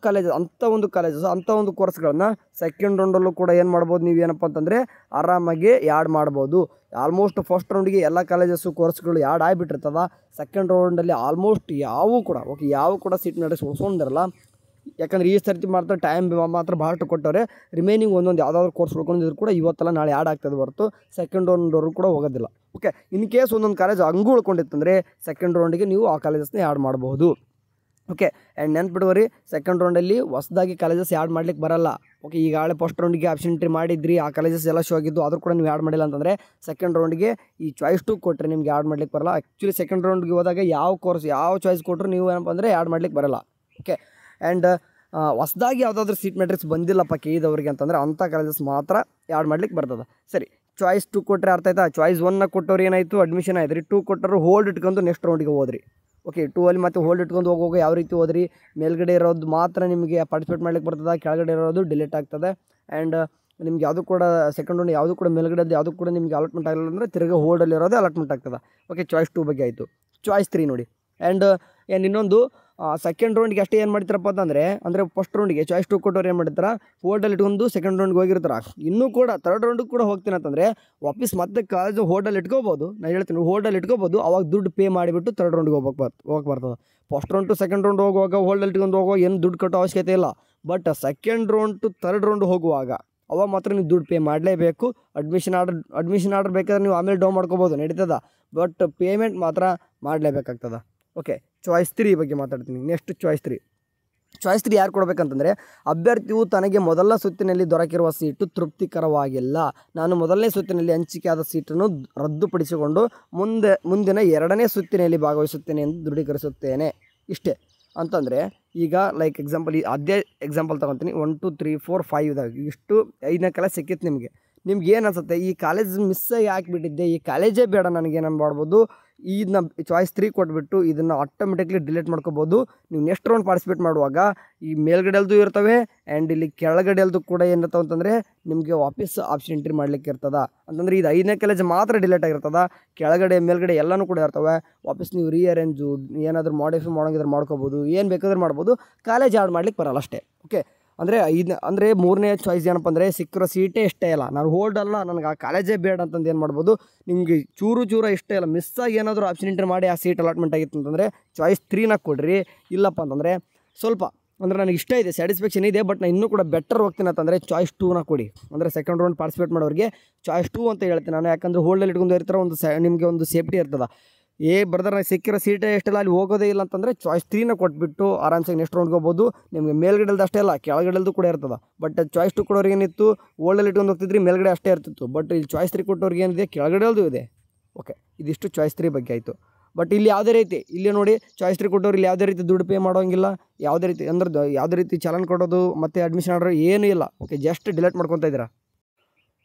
ಕಾಲೇಜಸ್ ಅಂಥ ಒಂದು ಕೋರ್ಸ್ಗಳನ್ನ ಸೆಕೆಂಡ್ ರೌಂಡಲ್ಲೂ ಕೂಡ ಏನು ಮಾಡ್ಬೋದು ನೀವು ಏನಪ್ಪ ಅಂತಂದರೆ ಆರಾಮಾಗಿ ಯಾಡ್ ಮಾಡ್ಬೋದು. ಆಲ್ಮೋಸ್ಟ್ ಫಸ್ಟ್ ರೌಂಡಿಗೆ ಎಲ್ಲ ಕಾಲೇಜಸ್ಸು ಕೋರ್ಸ್ಗಳು ಯಾಡ್ ಆಗಿಬಿಟ್ಟಿರ್ತದೆ. ಸೆಕೆಂಡ್ ರೌಂಡಲ್ಲಿ ಆಲ್ಮೋಸ್ಟ್ ಯಾವ ಕೂಡ ಸೀಟ್ ಮ್ಯಾಟ್ರಿಕ್ಸ್ ಉಳಿಸ್ಕೊಂಡಿರಲ್ಲ. ಯಾಕಂದರೆ ಈ ಸರ್ತಿ ಮಾತ್ರ ಟೈಮ್ ಮಾತ್ರ ಭಾಳಷ್ಟು ಕೊಟ್ಟವ್ರೆ. ರಿಮೈನಿಂಗ್ ಒಂದೊಂದು ಯಾವುದಾದ್ರು ಕೋರ್ಸ್ ಉಳ್ಕೊಂಡಿದ್ರು ಕೂಡ ಇವತ್ತೆಲ್ಲ ನಾಳೆ ಆ್ಯಡ್ ಆಗ್ತದೆ ಹೊರತು ಸೆಕೆಂಡ್ ರೌಂಡವರು ಕೂಡ ಹೋಗೋದಿಲ್ಲ. ಓಕೆ ಇನ್ ಕೇಸ್ ಒಂದೊಂದು ಕಾಲೇಜ್ ಹಂಗೂ ಉಳ್ಕೊಂಡಿತ್ತಂದರೆ ಸೆಕೆಂಡ್ ರೌಂಡಿಗೆ ನೀವು ಆ ಕಾಲೇಜಸ್ನ ಆ್ಯಡ್ ಮಾಡ್ಬೋದು. ಓಕೆ ಆ್ಯಂಡ್ ನೆನ್ಪಿಡುವರಿ ಸೆಕೆಂಡ್ ರೌಂಡಲ್ಲಿ ಹೊಸದಾಗಿ ಕಾಲೇಜಸ್ ಆ್ಯಡ್ ಮಾಡ್ಲಿಕ್ಕೆ ಬರಲ್ಲ. ಓಕೆ ಈಗಾಗಲೇ ಫಸ್ಟ್ ರೌಂಡಿಗೆ ಆಪ್ಷನ್ ಎಂಟ್ರಿ ಮಾಡಿದ್ರಿ, ಆ ಕಾಲೇಜಸ್ ಎಲ್ಲ ಶೋ ಆಗಿದ್ದು ಆದರೂ ಕೂಡ ನೀವು ಆ್ಯಡ್ ಮಾಡಿಲ್ಲ ಅಂತಂದರೆ ಸೆಕೆಂಡ್ ರೌಂಡಿಗೆ ಈ ಚಾಯ್ಸ್ 2 ಕೊಟ್ಟರೆ ನಿಮಗೆ ಆ್ಯಡ್ ಮಾಡ್ಲಿಕ್ಕೆ ಬರಲ್ಲ. ಆ್ಯಕ್ಚುಲಿ ಸೆಕೆಂಡ್ ರೌಂಡ್ಗೆ ಹೋದಾಗ ಯಾವ ಚಾಯ್ಸ್ ಕೊಟ್ಟರು ನೀವು ಏನಪ್ಪ ಅಂದರೆ ಆ್ಯಡ್ ಮಾಡ್ಲಿಕ್ಕೆ ಬರಲ್ಲ. ಓಕೆ ಆ್ಯಂಡ್ ಹೊಸದಾಗಿ ಯಾವುದಾದ್ರೂ ಸೀಟ್ ಮ್ಯಾಟ್ರಿಕ್ಸ್ ಬಂದಿಲ್ಲಪ್ಪ ಕೇಳಿದವ್ರಿಗೆ ಅಂತಂದರೆ ಅಂಥ ಕಾಲೇಜಸ್ ಮಾತ್ರ ಆ್ಯಡ್ ಮಾಡ್ಲಿಕ್ಕೆ ಬರ್ತದೆ. ಸರಿ ಚಾಯ್ಸ್ 2 ಕೊಟ್ಟರೆ ಅರ್ಥ ಆಯ್ತಾ? ಚಾಯ್ಸ್ 1 ಕೊಟ್ಟವ್ರು ಏನಾಯಿತು ಅಡ್ಮಿಷನ್ ಆಯ್ತು ರೀ, 2 ಕೊಟ್ಟರು ಹೋಲ್ಡ್ ಇಟ್ಕೊಂಡು ನೆಕ್ಸ್ಟ್ ರೌಂಡಿಗೆ ಹೋದ್ರಿ. ಓಕೆ 2 ಅಲ್ಲಿ ಮತ್ತೆ ಹೋಲ್ಡ್ ಇಟ್ಕೊಂಡು ಹೋಗುವಾಗ ಯಾವ ರೀತಿ ಹೋದ್ರಿ, ಮೇಲ್ಗಡೆ ಇರೋದು ಮಾತ್ರ ನಿಮಗೆ ಪಾರ್ಟಿಸಿಪೇಟ್ ಮಾಡ್ಲಿಕ್ಕೆ ಬರ್ತದೆ, ಕೆಳಗಡೆ ಇರೋದು ಡಿಲೀಟ್ ಆಗ್ತದೆ. ಆ್ಯಂಡ್ ನಿಮ್ಗೆ ಯಾವುದು ಕೂಡ ಸೆಕೆಂಡ್ ರೌಂಡ್ ಯಾವುದು ಕೂಡ ಮೇಲ್ಗಡೆದು ಯಾವುದು ಕೂಡ ನಿಮಗೆ ಅಲಾಟ್ಮೆಂಟ್ ಆಗಿಲ್ಲ ಅಂದರೆ ತಿರುಗಿ ಹೋಲ್ಡಲ್ಲಿ ಇರೋದೇ ಅಲಾಟ್ಮೆಂಟ್ ಆಗ್ತದೆ. ಓಕೆ ಚಾಯ್ಸ್ 2 ಬಗ್ಗೆ ಆಯಿತು. ಚಾಯ್ಸ್ 3 ನೋಡಿ. ಆ್ಯಂಡ್ ಇನ್ನೊಂದು ಸೆಕೆಂಡ್ ರೌಂಡ್ಗೆ ಅಷ್ಟೇ ಏನು ಮಾಡ್ತಾರಪ್ಪ ಅಂದರೆ ಫಸ್ಟ್ ರೌಂಡಿಗೆ ಚಾಯ್ಸ್ 2 ಕೊಟ್ಟವ್ರು ಏನು ಮಾಡ್ತಾರೆ ಹೋಲ್ಡಲ್ಲಿ ಇಟ್ಕೊಂಡು ಸೆಕೆಂಡ್ ರೌಂಡ್ಗೆ ಹೋಗಿರ್ತಾರೆ. ಇನ್ನೂ ಕೂಡ ಥರ್ಡ್ ರೌಂಡಿಗೆ ಕೂಡ ಹೋಗ್ತೀನಿ ಅಂತಂದರೆ ವಾಪಸ್ ಮತ್ತೆ ಕಾಲೇಜು ಹೋಲ್ಡಲ್ಲಿ ಇಟ್ಕೋಬೋದು. ನಾನು ಹೇಳ್ತೀನಿ ಹೋಲ್ಡಲ್ಲಿ ಇಟ್ಕೋಬೋದು. ಅವಾಗ ದುಡ್ಡು ಪೇ ಮಾಡಿಬಿಟ್ಟು ಥರ್ಡ್ ರೌಂಡ್ಗೆ ಹೋಗಕ್ಕೆ ಬರ್ತದೆ. First round two second round ಹೋಗುವಾಗ ಹೋಲ್ಡಲ್ಲಿ ಇಟ್ಕೊಂಡು ಹೋಗುವಾಗ ಏನು ದುಡ್ಡು ಕಟ್ಟೋ ಅವಶ್ಯಕತೆ ಇಲ್ಲ. But second round two third round ಹೋಗುವಾಗ ಅವಾಗ ಮಾತ್ರ ನೀವು ದುಡ್ಡು ಪೇ ಮಾಡಲೇಬೇಕು. ಅಡ್ಮಿಷನ್ ಆರ್ಡರ್ ಬೇಕಾದ್ರೆ ನೀವು ಆಮೇಲೆ ಡೌನ್ ಮಾಡ್ಕೋಬೋದು, ನಡೀತದ. ಬಟ್ ಪೇಮೆಂಟ್ ಮಾತ್ರ ಮಾಡಲೇಬೇಕಾಗ್ತದೆ. ಓಕೆ ಚಾಯ್ಸ್ 3 ಬಗ್ಗೆ ಮಾತಾಡ್ತೀನಿ. ನೆಕ್ಸ್ಟ್ ಚಾಯ್ಸ್ 3 ಯಾರು ಕೊಡಬೇಕಂತಂದರೆ ಅಭ್ಯರ್ಥಿಯು ತನಗೆ ಮೊದಲ ಸುತ್ತಿನಲ್ಲಿ ದೊರಕಿರುವ ಸೀಟು ತೃಪ್ತಿಕರವಾಗಿಲ್ಲ, ನಾನು ಮೊದಲನೇ ಸುತ್ತಿನಲ್ಲಿ ಹಂಚಿಕೆಯಾದ ಸೀಟನ್ನು ರದ್ದುಪಡಿಸಿಕೊಂಡು ಮುಂದಿನ 2ನೇ ಸುತ್ತಿನಲ್ಲಿ ಭಾಗವಹಿಸುತ್ತೇನೆ ಎಂದು ದೃಢೀಕರಿಸುತ್ತೇನೆ. ಇಷ್ಟೇ ಅಂತಂದರೆ ಈಗ ಲೈಕ್ ಎಕ್ಸಾಂಪಲ್ ಅದೇ ಎಕ್ಸಾಂಪಲ್ ತೊಗೊತೀನಿ. 1, 2, 3, 4, 5 ಇದಾವೆ. ಇಷ್ಟು 5ನೇ ಕಾಲೇಜ್ ಸಿಕ್ಕಿತ್ತು ನಿಮಗೆ. ನಿಮ್ಗೆ ಏನು ಅನ್ಸುತ್ತೆ, ಈ ಕಾಲೇಜ್ ಮಿಸ್ಸಾಗಿ ಹಾಕಿಬಿಟ್ಟಿದ್ದೆ, ಈ ಕಾಲೇಜೇ ಬೇಡ ನನಗೇನು ಮಾಡ್ಬೋದು, ಇದನ್ನ ಚಾಯ್ಸ್ 3 ಕೊಟ್ಬಿಟ್ಟು ಇದನ್ನು ಆಟೋಮೆಟಿಕ್ಲಿ ಡಿಲೀಟ್ ಮಾಡ್ಕೋಬೋದು. ನೀವು ನೆಕ್ಸ್ಟ್ ರೌಂಡ್ ಪಾರ್ಟಿಸಿಪೇಟ್ ಮಾಡುವಾಗ ಈ ಮೇಲ್ಗಡೆಯಲ್ದು ಇರ್ತವೆ ಆ್ಯಂಡ್ ಇಲ್ಲಿ ಕೆಳಗಡೆಯಲ್ದು ಕೂಡ ಏನಿರ್ತಾವೆ ಅಂತಂದರೆ ನಿಮಗೆ ವಾಪಸ್ ಆಪ್ಷನ್ ಎಂಟ್ರಿ ಮಾಡಲಿಕ್ಕೆ ಇರ್ತದೆ. ಅಂತಂದರೆ ಇದು 5ನೇ ಕಾಲೇಜ್ ಮಾತ್ರ ಡಿಲೀಟ್ ಆಗಿರ್ತದೆ, ಕೆಳಗಡೆ ಮೇಲ್ಗಡೆ ಎಲ್ಲನೂ ಕೂಡ ಇರ್ತವೆ. ವಾಪಸ್ ನೀವು ರೀಅರೇಂಜು ಏನಾದರೂ ಮಾಡಿಫೈ ಮಾಡೋಂಗಿದ್ರೆ ಮಾಡ್ಕೋಬೋದು, ಏನು ಬೇಕಾದ್ರೆ ಮಾಡ್ಬೋದು, ಕಾಲೇಜ್ ಆ್ಯಡ್ ಮಾಡ್ಲಿಕ್ಕೆ ಬರಲ್ಲ ಅಷ್ಟೇ. ಓಕೆ, ಅಂದರೆ ಅಂದರೆ 3ನೇ ಚಾಯ್ಸ್ ಏನಪ್ಪ ಅಂದರೆ ಸಿಕ್ಕಿರೋ ಸೀಟೇ ಇಷ್ಟೇ ಇಲ್ಲ, ನಾನು ಹೋಲ್ಡ್ ಅಲ್ಲ, ನನಗೆ ಆ ಕಾಲೇಜೇ ಬೇಡ ಅಂತಂದು ಏನು ಮಾಡ್ಬೋದು, ನಿಮಗೆ ಚೂರು ಇಷ್ಟೇ ಇಲ್ಲ, ಮಿಸ್ಸಾಗಿ ಏನಾದರೂ ಆಪ್ಷನ್ ಎಂಟ್ರಿ ಮಾಡಿ ಆ ಸೀಟ್ ಅಲಾಟ್ಮೆಂಟ್ ಆಗಿತ್ತು ಅಂತಂದರೆ ಚಾಯ್ಸ್ 3ನ ಕೊಡ್ರಿ. ಇಲ್ಲಪ್ಪ ಅಂತಂದರೆ ಸ್ವಲ್ಪ ಅಂದರೆ ನನಗೆ ಇಷ್ಟ ಇದೆ, ಸ್ಯಾಟಿಸ್ಫ್ಯಾಕ್ಷನ್ ಇದೆ, ಬಟ್ ನಾನು ಇನ್ನೂ ಕೂಡ ಬೆಟರ್ ಹೋಗ್ತೀನಿ ಅಂತಂದರೆ ಚಾಯ್ಸ್ 2ನ ಕೊಡಿ. ಅಂದರೆ ಸೆಕೆಂಡ್ ರೌಂಡ್ ಪಾರ್ಟಿಸಿಪೇಟ್ ಮಾಡೋರಿಗೆ ಚಾಯ್ಸ್ 2 ಅಂತ ಹೇಳ್ತೀನಿ ನಾನು. ಯಾಕಂದರೆ ಹೋಲ್ಡಲ್ಲಿ ಇಟ್ಕೊಂಡು ಇರ್ತಾರೆ, ನಿಮಗೆ ಒಂದು ಸೇಫ್ಟಿ ಇರ್ತದೆ. ಬ್ರದರ್ ನನಗೆ ಸಿಕ್ಕಿರೋ ಸೀಟೇ ಎಷ್ಟೆಲ್ಲ ಅಲ್ಲಿ ಹೋಗೋದೇ ಇಲ್ಲ ಅಂತಂದರೆ ಚಾಯ್ಸ್ 3ನ ಕೊಟ್ಬಿಟ್ಟು ಆರಾಮ್ಸಾಗಿ ನೆಕ್ಸ್ಟ್ ರೌಂಡ್ಗೆ ಹೋಗ್ಬೋದು. ನಿಮಗೆ ಮೇಲ್ಗಡೆಲ್ದು ಅಷ್ಟೇ ಅಲ್ಲ, ಕೆಳಗಡೆಲ್ದು ಕೂಡ ಇರ್ತದೆ. ಬಟ್ ಚಾಯ್ಸ್ 2 ಕೊಡೋರಿಗೆ ಏನಿತ್ತು, ಹೋಲ್ಡಲ್ಲಿ ಇಟ್ಕೊಂಡು ಹೋಗ್ತಿದ್ರಿ, ಮೇಲ್ಗಡೆ ಅಷ್ಟೇ ಇರ್ತಿತ್ತು. ಬಟ್ ಇಲ್ಲಿ ಚಾಯ್ಸ್ 3 ಕೊಟ್ಟವ್ರಿಗೆ ಏನಿದೆ, ಕೆಳಗಡೆಲ್ದು ಇದೆ. ಓಕೆ, ಇದಿಷ್ಟು ಚಾಯ್ಸ್ 3 ಬಗ್ಗೆ ಆಯಿತು. ಬಟ್ ಇಲ್ಲಿ ಯಾವುದೇ ರೀತಿ, ಇಲ್ಲಿ ನೋಡಿ ಚಾಯ್ಸ್ 3 ಕೊಟ್ಟವ್ರು ಇಲ್ಲಿ ಯಾವುದೇ ರೀತಿ ದುಡ್ಡು ಪೇ ಮಾಡೋಂಗಿಲ್ಲ, ಯಾವುದೇ ರೀತಿ ಅಂದ್ರೆ ಯಾವುದೇ ರೀತಿ ಚಲನ್ ಕೊಡೋದು ಮತ್ತು ಅಡ್ಮಿಷನ್ ಆರ್ಡರ್ ಏನೂ ಇಲ್ಲ. ಓಕೆ, ಜಸ್ಟ್ ಡಿಲೀಟ್ ಮಾಡ್ಕೊತಾ ಇದ್ದೀರಾ.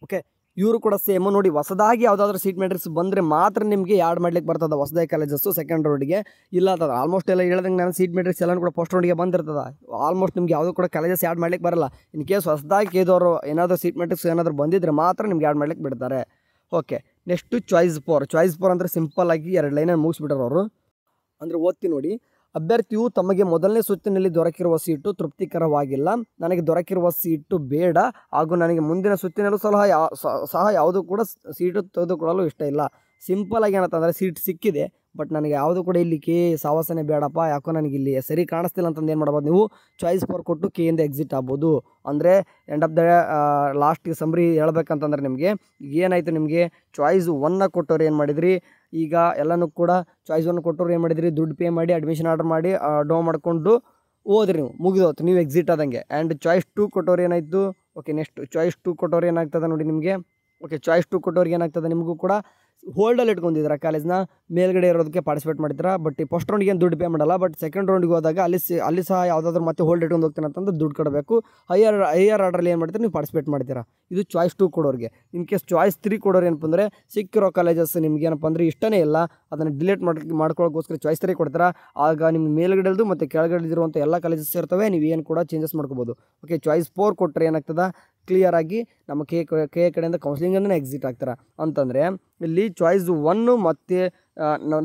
ಓಕೆ, ಇವರು ಕೂಡ ಸೇಮ್ ನೋಡಿ, ಹೊಸದಾಗಿ ಯಾವುದಾದ್ರೂ ಸೀಟ್ ಮ್ಯಾಟ್ರಿಕ್ಸ್ ಬಂದರೆ ಮಾತ್ರ ನಿಮಗೆ ಆ್ಯಡ್ ಮಾಡ್ಲಿಕ್ಕೆ ಬರ್ತದೆ ಹೊಸದಾಗಿ ಕಾಲೇಜಸ್ಸು ಸೆಕೆಂಡ್ ರೌಂಡಿಗೆ. ಇಲ್ಲ ಅಂತದ ಆಲ್ಮೋಸ್ಟ್ ಎಲ್ಲ ಹೇಳ್ದಂಗೆ ನಾನು ಸೀಟ್ ಮ್ಯಾಟ್ರಿಕ್ಸ್ ಎಲ್ಲ ಕೂಡ ಫಸ್ಟ್ ರೌಂಡಿಗೆ ಬಂದಿರ್ತದೆ. ಆಲ್ಮೋಸ್ಟ್ ನಿಮ್ಗೆ ಯಾವುದೂ ಕೂಡ ಕಾಲೇಜಸ್ ಆ್ಯಡ್ ಮಾಡ್ಲಿಕ್ಕೆ ಬರಲ್ಲ. ಇನ್ ಕೇಸ್ ಹೊಸದಾಗಿ ಕೇದವರು ಏನಾದರೂ ಸೀಟ್ ಮ್ಯಾಟ್ರಿಕ್ಸ್ ಏನಾದರೂ ಬಂದಿದ್ದರೆ ಮಾತ್ರ ನಿಮ್ಗೆ ಆ್ಯಡ್ ಮಾಡ್ಲಿಕ್ಕೆ ಬಿಡ್ತಾರೆ. ಓಕೆ, ನೆಕ್ಸ್ಟು ಚಾಯ್ಸ್ 4 ಅಂದರೆ ಸಿಂಪಲ್ಲಾಗಿ 2 ಲೈನಲ್ಲಿ ಮುಗಿಸ್ಬಿಟ್ಟಾರೆ ಅವರು. ಅಂದರೆ ಓದ್ತೀನಿ ನೋಡಿ, ಅಭ್ಯರ್ಥಿಯು ತಮಗೆ ಮೊದಲನೇ ಸುತ್ತಿನಲ್ಲಿ ದೊರಕಿರುವ ಸೀಟು ತೃಪ್ತಿಕರವಾಗಿಲ್ಲ, ನನಗೆ ದೊರಕಿರುವ ಸೀಟು ಬೇಡ ಹಾಗೂ ನನಗೆ ಮುಂದಿನ ಸುತ್ತಿನಲ್ಲೂ ಸಹ ಯಾವುದೂ ಕೂಡ ಸೀಟು ತೆಗೆದುಕೊಳ್ಳಲು ಇಷ್ಟ ಇಲ್ಲ. ಸಿಂಪಲಾಗಿ ಏನಂತಂದರೆ ಸೀಟ್ ಸಿಕ್ಕಿದೆ, ಬಟ್ ನನಗೆ ಯಾವುದು ಕೂಡ ಇಲ್ಲಿ ಸಾವಾಸನೆ ಬೇಡಪ್ಪ, ಯಾಕೋ ನನಗೆ ಇಲ್ಲಿ ಸರಿ ಕಾಣಿಸ್ತಿಲ್ಲ ಅಂತಂದು ಏನು ಮಾಡ್ಬೋದು, ನೀವು ಚಾಯ್ಸ್ 4 ಕೊಟ್ಟು ಕೆಯಿಂದ ಎಕ್ಸಿಟ್ ಆಗ್ಬೋದು. ಅಂದರೆ ಎಂಡ್ ಆಫ್ ದ ಲಾಸ್ಟಿಗೆ ಸಮ್ರಿ ಹೇಳ್ಬೇಕಂತಂದ್ರೆ ನಿಮಗೆ ಏನಾಯಿತು, ನಿಮಗೆ ಚಾಯ್ಸ್ 1ನ ಕೊಟ್ಟವ್ರು ಏನು ಮಾಡಿದ್ರಿ, ಈಗ ಎಲ್ಲನೂ ಕೂಡ ಚಾಯ್ಸ್ 1 ಕೊಟ್ಟವ್ರು ಏನು ಮಾಡಿದ್ರಿ, ದುಡ್ಡು ಪೇ ಮಾಡಿ ಅಡ್ಮಿಷನ್ ಆರ್ಡರ್ ಮಾಡಿ ಡೋ ಮಾಡಿಕೊಂಡು ಹೋದ್ರಿ, ನೀವು ಮುಗಿದೋತು, ನೀವು ಎಕ್ಸಿಟ್ ಆದಂಗೆ. ಆ್ಯಂಡ್ ಚಾಯ್ಸ್ 2 ಕೊಟ್ಟವ್ರು ಏನಾಯಿತು. ಓಕೆ, ನೆಕ್ಸ್ಟ್ ಚಾಯ್ಸ್ 2 ಕೊಟ್ಟವ್ರು ಏನಾಗ್ತದೆ ನೋಡಿ ನಿಮಗೆ. ಓಕೆ, ಚಾಯ್ಸ್ 2 ಕೊಟ್ಟವ್ರಿಗೆ ಏನಾಗ್ತದೆ, ನಿಮಗೂ ಕೂಡ ಹೋಲ್ಡಲ್ಲಿ ಇಟ್ಕೊಂಡಿದ್ದೀರಾ ಕಾಲೇಜ್ನ, ಮೇಲ್ಗಡೆ ಇರೋದಕ್ಕೆ ಪಾರ್ಟಿಸಿಪೇಟ್ ಮಾಡ್ತೀರಾ. ಬಟ್ ಈ ಫಸ್ಟ್ ರೌಂಡಿಗೆ ಏನು ದುಡ್ಡು ಪೇ ಮಾಡಲ್ಲ, ಬಟ್ ಸೆಕೆಂಡ್ ರೌಂಡಿಗೆ ಹೋದಾಗ ಅಲ್ಲಿ ಸಹ ಯಾವುದಾದ್ರೂ ಮತ್ತೆ ಹೋಲ್ಡ್ ಇಟ್ಕೊಂಡು ಹೋಗ್ತೀನಿ ಅಂತಂದ್ರೆ ದುಡ್ಡು ಕೊಡಬೇಕು. ಹೈಯರ್ ಆರ್ಡ್ರಲ್ಲಿ ಏನು ಮಾಡ್ತೀರಾ, ನೀವು ಪಾರ್ಟಿಸಿಪೇಟ್ ಮಾಡ್ತೀರಾ. ಇದು ಚಾಯ್ಸ್ 2 ಕೊಡೋರಿಗೆ. ಇನ್ ಕೇಸ್ ಚಾಯ್ಸ್ 3 ಕೊಡೋರು ಏನಪ್ಪ ಅಂದರೆ ಸಿಕ್ಕಿರೋ ಕಾಲೇಜಸ್ ನಿಮ್ಗೆ ಏನಪ್ಪ ಅಂದರೆ ಇಷ್ಟನೇ ಇಲ್ಲ, ಅದನ್ನು ಡಿಲೀಟ್ ಮಾಡ್ಕೊಳ್ಳೋಕ್ಕೋಸ್ಕರ ಚಾಯ್ಸ್ 3 ಕೊಡ್ತೀರಾ. ಆಗ ನಿಮ್ಗೆ ಮೇಲ್ಗಡೆದು ಮತ್ತು ಕೆಳಗಡೆದಿರುವಂಥ ಎಲ್ಲ ಕಾಲೇಜಸ್ ಇರ್ತವೆ, ನೀವು ಏನು ಕೂಡ ಚೇಂಜಸ್ ಮಾಡ್ಕೋಬೋದು. ಓಕೆ, ಚಾಯ್ಸ್ 4 ಕೊಟ್ಟರೆ ಏನಾಗ್ತದೆ, ಕ್ಲಿಯರಾಗಿ ನಮ್ಮ ಕೆ ಕಡೆಯಿಂದ ಕೌನ್ಸಿಲಿಂಗನ್ನು ಎಕ್ಸಿಟ್ ಆಗ್ತಾರೆ. ಅಂತಂದರೆ ಇಲ್ಲಿ ಚಾಯ್ಸ್ 1 ಮತ್ತು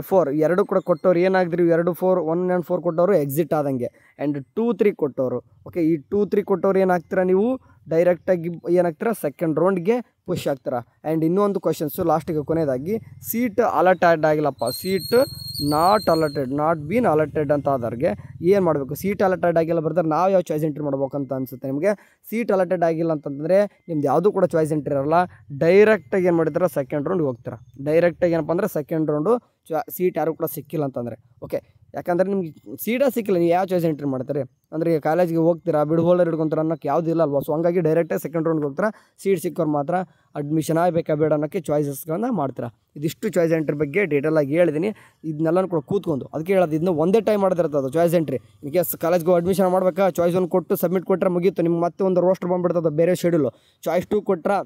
4 ಎರಡು ಕೂಡ ಕೊಟ್ಟವ್ರು ಏನಾಗಿದ್ರಿ, 2 4 1 ಆ್ಯಂಡ್ 4 ಕೊಟ್ಟವರು ಎಕ್ಸಿಟ್ ಆದಂಗೆ. ಆ್ಯಂಡ್ 2 3 ಕೊಟ್ಟವರು. ಓಕೆ, ಈ 2 3 ಕೊಟ್ಟವ್ರು ಏನಾಗ್ತೀರಾ, ನೀವು ಡೈರೆಕ್ಟಾಗಿ ಏನಾಗ್ತೀರಾ, ಸೆಕೆಂಡ್ ರೌಂಡ್ಗೆ ಪುಷ್ ಆಗ್ತೀರಾ. ಆ್ಯಂಡ್ ಇನ್ನೊಂದು ಕ್ವಶನ್ಸು ಲಾಸ್ಟಿಗೆ ಕೊನೆಯದಾಗಿ, ಸೀಟ್ ಅಲಾಟೆಡ್ ಆಗಿಲ್ಲಪ್ಪ, ಸೀಟ್ ನಾಟ್ ಬೀನ್ ಅಲಾಟೆಡ್ ಅಂತ ಆದವ್ರಿಗೆ ಏನು ಮಾಡಬೇಕು, ಸೀಟ್ ಅಲಾಟೆಡ್ ಆಗಿಲ್ಲ ಬರ್ತಾರೆ, ನಾವು ಯಾವ ಚಾಯ್ಸ್ ಎಂಟ್ರಿ ಮಾಡ್ಬೇಕಂತ ಅನಿಸುತ್ತೆ ನಿಮಗೆ. ಸೀಟ್ ಅಲಾಟೆಡ್ ಆಗಿಲ್ಲ ಅಂತಂದರೆ ನಿಮ್ದು ಯಾವುದೂ ಕೂಡ ಚಾಯ್ಸ್ ಎಂಟ್ರಿ ಇರಲ್ಲ, ಡೈರೆಕ್ಟಾಗಿ ಏನು ಮಾಡ್ತೀರಾ, ಸೆಕೆಂಡ್ ರೌಂಡ್ಗೆ ಹೋಗ್ತೀರಾ. ಡೈರೆಕ್ಟಾಗಿ ಏನಪ್ಪ ಅಂದರೆ ಸೆಕೆಂಡ್ ರೌಂಡು ಸೀಟ್ ಯಾರು ಕೂಡ ಸಿಕ್ಕಿಲ್ಲ ಅಂತಂದರೆ. ಓಕೆ, ಯಾಕಂದರೆ ನಿಮ್ಗೆ ಸೀಟೇ ಸಿಕ್ಕಿಲ್ಲ, ನೀವು ಯಾವ ಚಾಯ್ಸ್ ಎಂಟ್ರಿ ಮಾಡ್ತಾರೆ ಅಂದರೆ ಕಾಲೇಜಿಗೆ ಹೋಗ್ತೀರಾ, ಬಿಡು ಹೋಲ್ಡರ್ ಹಿಡ್ಕೊಂತಾರೆ ಅನ್ನೋಕ್ಕೆ ಯಾವುದೂ ಇಲ್ಲ ಅಲ್ವಾ. ಸೊ ಹಂಗಾಗಿ ಡೈರೆಕ್ಟಾಗಿ ಸೆಕೆಂಡ್ ರೌಂಡ್ಗೆ ಹೋಗ್ತೀರಾ. ಸೀಟ್ ಸಿಕ್ಕೋರು ಮಾತ್ರ ಅಡ್ಮಿಷನ್ ಆಗಬೇಕಾ ಬೇಡ ಅನ್ನೋಕ್ಕೆ ಚಾಯ್ಸಸ್ಗಳನ್ನ ಮಾಡ್ತೀರಾ. ಇದಿಷ್ಟು ಚಾಯ್ಸ್ ಎಂಟ್ರಿ ಬಗ್ಗೆ ಡೀಟೇಲಾಗಿ ಹೇಳಿದ್ದೀನಿ. ಇದನ್ನೆಲ್ಲನೂ ಕೂಡ ಕೂತ್ಕೊಂಡು ಅದಕ್ಕೆ ಹೇಳೋದು, ಇದನ್ನ ಒಂದೇ ಟೈಮ್ ಮಾಡಿದಿರ್ತದೆ ಚಾಯ್ಸ್ ಎಂಟ್ರಿ. ಇನ್ ಕೇಸ್ ಕಾಲೇಜ್ಗೆ ಅಡ್ಮಿಷನ್ ಮಾಡಬೇಕಾ, ಚಾಯ್ಸ್ 1 ಕೊಟ್ಟು ಸಬ್ಮಿಟ್ ಕೊಟ್ಟರೆ ಮುಗೀತು, ನಿಮ್ಗೆ ಮತ್ತೆ ಒಂದು ರೋಸ್ಟರ್ ಬಂದುಬಿಡ್ತದೆ ಬೇರೆ ಶೆಡ್ಯೂಲು. ಚಾಯ್ಸ್ 2 ಕೊಟ್ಟರೆ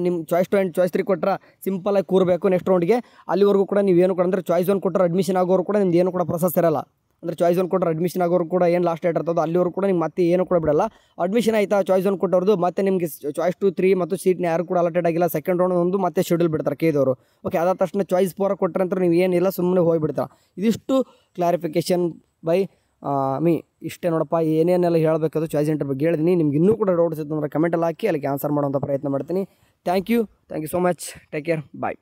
ನಿಮ್ಮ ಚಾಯ್ಸ್ 2 ಆ್ಯಂಡ್ ಚಾಯ್ಸ್ 3 ಕೊಟ್ಟರೆ ಸಿಂಪಲಾಗಿ ಕೂರಬೇಕು ನೆಕ್ಸ್ಟ್ ರೌಂಡ್ಗೆ. ಅಲ್ಲಿವರೆಗೂ ಕೂಡ ನೀವೇನು ಕೂಡ ಅಂದರೆ ಚಾಯ್ಸ್ 1 ಕೊಟ್ಟರೆ ಅಡ್ಮಿಷನ್ ಆಗೋರು ಕೂಡ ನಿಮ್ದು ಏನು ಕೂಡ ಪ್ರೊಸೆಸ್ ಇರಲ್ಲ. ಅಂದರೆ ಚಾಯ್ಸ್ 1 ಕೊಟ್ಟರೆ ಅಡ್ಮಿಷನ್ ಆಗೋರು ಕೂಡ ಏನು ಲಾಸ್ಟ್ ಡೇಟ್ ಇರ್ತದೋ ಅಲ್ಲಿವರೆಗೂ ಕೂಡ ನಿಮ್ಗೆ ಮತ್ತೆ ಏನು ಕೂಡ ಬಿಡಲ್ಲ. ಅಡ್ಮಿಷನ್ ಆಯಿತಾ ಚಾಯ್ಸ್ 1 ಕೊಟ್ಟವ್ರದ್ದು, ಮತ್ತೆ ನಿಮಗೆ ಚಾಯ್ಸ್ 2 3 ಮತ್ತು ಸೀಟ್ನ ಯಾರು ಕೂಡ ಅಲಾಟೆಡ್ ಆಗಿಲ್ಲ, ಸೆಕೆಂಡ್ ರೌಂಡ್ ಒಂದು ಮತ್ತೆ ಶೆಡ್ಯೂಲ್ ಬಿಡ್ತಾರೆ ಕೇದವರು. ಓಕೆ, ಅದಾದ ತಕ್ಷಣ ಚಾಯ್ಸ್ 4 ಕೊಟ್ಟರೆ ಅಂತ ನೀವು ಏನಿಲ್ಲ, ಸುಮ್ಮನೆ ಹೋಗಿಬಿಡ್ತಾರೆ. ಇದಿಷ್ಟು ಕ್ಲಾರಿಫಿಕೇಷನ್ ಬೈ ಇಷ್ಟೇ ನೋಡಪ್ಪ. ಏನೇನೆಲ್ಲ ಹೇಳಬೇಕದು ಚಾಯ್ಸ್ ಎಂಟ್ರಿ ಬಗ್ಗೆ ಹೇಳಿದ್ದೀನಿ. ನಿಮ್ಗೆ ಇನ್ನೂ ಕೂಡ ಡೌಟ್ಸ್ ಇತ್ತು ಅಂದರೆ ಕಮೆಂಟಲ್ಲಿ ಹಾಕಿ ಅಲ್ಲಿಗೆ ಆನ್ಸರ್ ಮಾಡುವಂಥ ಪ್ರಯತ್ನ ಮಾಡ್ತೀನಿ. Thank you so much. Take care. Bye.